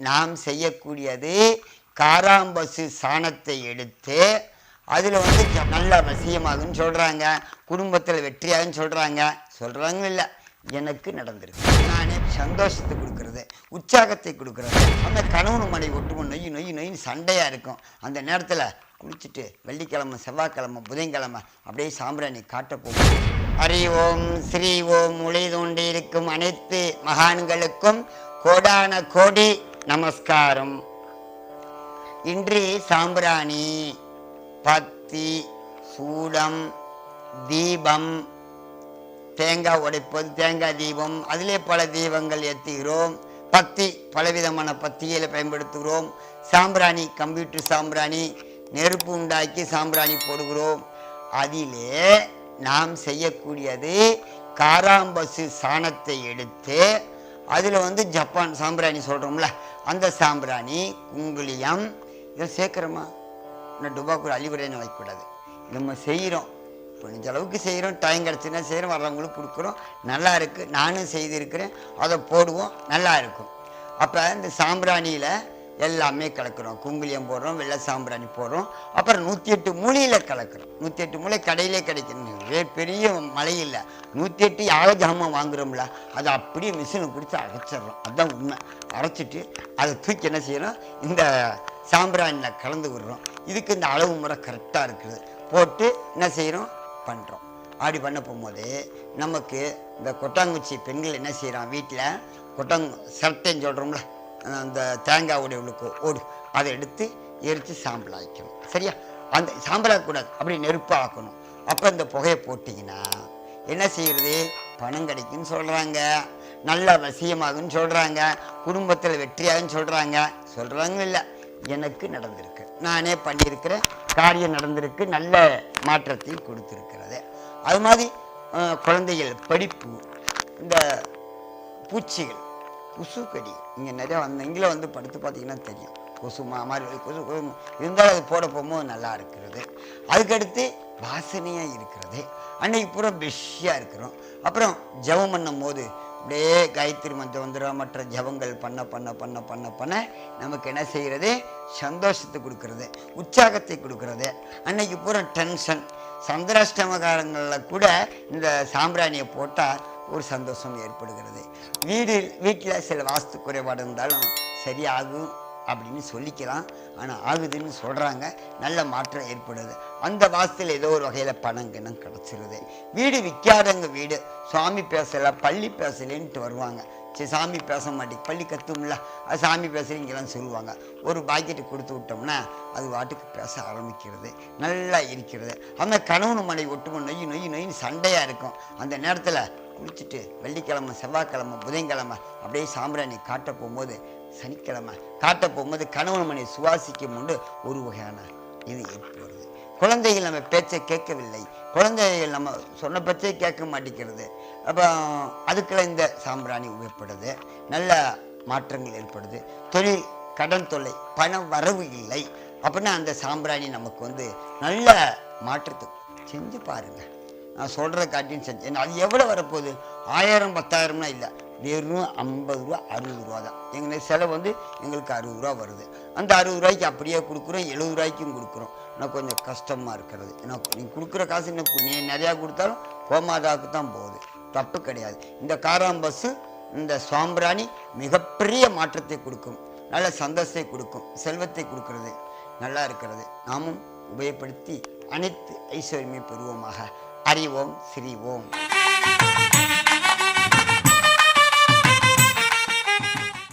நாம் செய்யக்கூடியது காராம்பசு சாணத்தை எடுத்து அதில் வந்து நல்லா வசியமாகுன்னு சொல்கிறாங்க, குடும்பத்தில் வெற்றியாகுன்னு சொல்கிறாங்க இல்லை, எனக்கு நடந்திருக்கு. நானே சந்தோஷத்தை கொடுக்கறது, உற்சாகத்தை கொடுக்கறது. அந்த கணவன் மனை ஒட்டுமோ நொய்னு சண்டையாக இருக்கும். அந்த நேரத்தில் குளிச்சுட்டு வெள்ளிக்கிழமை, செவ்வாய்க்கிழமை, புதன்கிழமை அப்படியே சாம்பிராணி காட்ட போகும். ஹரி ஓம் ஸ்ரீ ஓம் உலை தோண்டி இருக்கும் அனைத்து மகான்களுக்கும் கோடான கோடி நமஸ்காரம். இன்று சாம்பிராணி, பத்தி, சூடம், தீபம், தேங்காய் உடைப்பது, தேங்காய் தீபம், அதிலே பல தீபங்கள் ஏற்றுகிறோம். பத்தி பலவிதமான பத்திகளை பயன்படுத்துகிறோம். சாம்பிராணி, கம்ப்யூட்டர் சாம்பிராணி, நெருப்பு உண்டாக்கி சாம்பிராணி போடுகிறோம். அதிலே நாம் செய்யக்கூடியது காராம்பசு சாணத்தை எடுத்து அதில் வந்து ஜப்பான் சாம்பிராணி சொல்கிறோம்ல, அந்த சாம்பிராணி, குங்குளியம் இதை சேர்க்குறோமா? இன்னும் டுபாக்கூர் அழிவுரைன்னு வைக்கக்கூடாது. நம்ம செய்கிறோம், கொஞ்ச அளவுக்கு செய்கிறோம், டைம் கிடச்சுன்னா செய்கிறோம், வர்றவங்களுக்கு கொடுக்குறோம். நல்லா இருக்குது, நானும் செய்திருக்கிறேன், அதை போடுவோம், நல்லா இருக்கும். அப்போ இந்த சாம்பிராணியில் எல்லாமே கலக்கிறோம். குங்குளியம் போடுறோம், வெள்ளை சாம்பிராணி போடுறோம், அப்புறம் 108 மூலையில் கலக்கிறோம். 108 மூலை கடையிலே கிடைக்கணும், பெரிய மலை இல்லை. 108 யாழை ஜாமான் வாங்குகிறோம்ல, அதை அப்படியே மிஷினை பிடிச்சி அரைச்சிட்றோம். அதுதான் உண்மை. அரைச்சிட்டு அதை தூக்கி என்ன செய்யணும், இந்த சாம்பிராணியில் கலந்து விடுறோம். இதுக்கு இந்த அளவு முறை கரெக்டாக இருக்குது. போட்டு என்ன செய்கிறோம், பண்ணுறோம். அப்படி பண்ண போகும்போது நமக்கு இந்த கொட்டாங்குச்சி பெண்கள் என்ன செய்கிறான், வீட்டில் சட்டைன்னு சொல்கிறோம்ல, அந்த தேங்காய் உடைய ஓடு, அதை எடுத்து எரித்து சாம்பல் ஆக்கணும். சரியா? அந்த சாம்பல் ஆக்கக்கூடாது, அப்படி நெருப்பாக ஆக்கணும். அப்போ இந்த புகையை போட்டிங்கன்னா என்ன செய்கிறது, பணம் கிடைக்குன்னு சொல்கிறாங்க, நல்ல வசியமாகுன்னு சொல்கிறாங்க, குடும்பத்தில் வெற்றியாகுன்னு சொல்கிறாங்க இல்லை, எனக்கு நடந்திருக்கு. நானே பண்ணியிருக்கிறேன், காரியம் நடந்திருக்கு, நல்ல மாற்றத்தை கொடுத்துருக்கிறது. அது மாதிரி குழந்தைகள் படிப்பு, இந்த பூச்சிகள், கொசுக்கடி இங்கே நிறையா இங்கே வந்து படுத்து பார்த்தீங்கன்னா தெரியும், கொசு மாதிரி கொசு இருந்தாலும் அது போட போகும்போது நல்லா இருக்கிறது. அதுக்கடுத்து வாசனையாக இருக்கிறது, அன்னைக்கு பூரா பெஷ்ஷாக இருக்கிறோம். அப்புறம் ஜபம் பண்ணும் போது அப்படியே காயத்ரி மந்திரம் வந்துடும், மற்ற ஜபங்கள் பண்ண பண்ண பண்ண பண்ண பண்ண நமக்கு என்ன செய்கிறது, சந்தோஷத்தை கொடுக்கறது, உற்சாகத்தை கொடுக்கறது. அன்னைக்கு பூரா டென்ஷன், சந்திராஷ்டமகாரங்களில் கூட இந்த சாம்பிராணியை போட்டால் ஒரு சந்தோஷம் ஏற்படுகிறது. வீட்டில் சில வாஸ்து குறைபாடு இருந்தாலும் சரியாகும் அப்படின்னு சொல்லிக்கலாம். ஆனால் ஆகுதுன்னு சொல்கிறாங்க, நல்ல மாற்றம் ஏற்படுது. அந்த வாஸ்துல ஏதோ ஒரு வகையில் பணங்கிணம் கிடச்சிருது. வீடு விற்காதவங்க வீடு, சுவாமி பேசலை, பள்ளி பேசலேன்ட்டு வருவாங்க. சரி, சாமி பேச மாட்டேங்க, பள்ளி கத்தும்ல, அது சாமி பேசலைங்கெல்லாம் சொல்லுவாங்க. ஒரு பாக்கெட்டு கொடுத்து விட்டோம்னா அது வாட்டுக்கு பேச ஆரம்பிக்கிறது, நல்லா இருக்கிறது. அந்த கணவன் மனை ஒட்டுமோ நொய்னு சண்டையாக இருக்கும். அந்த நேரத்தில் குளிச்சுட்டு வெள்ளிக்கிழமை, செவ்வாய்க்கிழமை, புதன்கிழமை அப்படியே சாம்பிராணி காட்ட போகும்போது, சனிக்கிழமை காட்ட போகும்போது கணவன் மனை சுவாசிக்கும் கொண்டு ஒரு வகையான இது ஏற்படுறது. குழந்தைகள் நம்ம பேச்சை கேட்கவில்லை, குழந்தைகள் நம்ம சொன்ன பேச்சை கேட்க மாட்டேங்கிறது. அப்போ அதுக்குள்ள இந்த சாம்பிராணி உபயோகப்படுது, நல்ல மாற்றங்கள் ஏற்படுது. தொழில் கடன் தொல்லை, பணம் வரவு இல்லை அப்படின்னா அந்த சாம்பிராணி நமக்கு வந்து நல்ல மாற்றத்தை செஞ்சு பாருங்கள். நான் சொல்கிற காட்டின்னு செஞ்சேன். அது எவ்வளோ வரப்போகுது, 1000 10,000 இல்லை, வெறும் 50 ரூபா 60 ரூபா தான். எங்களுக்கு செலவு வந்து எங்களுக்கு 60 ரூபா வருது. அந்த 60 ரூபாய்க்கு அப்படியே கொடுக்குறோம், 70 ரூபாய்க்கும் கொடுக்குறோம். எனக்கு கொஞ்சம் கஷ்டமாக இருக்கிறது. எனக்கு நீங்கள் கொடுக்குற காசு நீ நிறையா கொடுத்தாலும் கோமாதாவுக்கு தான் போகுது, தப்பு கிடையாது. இந்த காராம்பசு, இந்த சாம்பிராணி மிகப்பெரிய மாற்றத்தை கொடுக்கும், நல்ல சந்தோஷத்தை கொடுக்கும், செல்வத்தை கொடுக்கறது, நல்லா இருக்கிறது. நாமும் உபயோகப்படுத்தி அனைத்து ஐஸ்வர்யமே பெறுவோமாக. ஹரி ஓம் ஸ்ரீ ஓம்.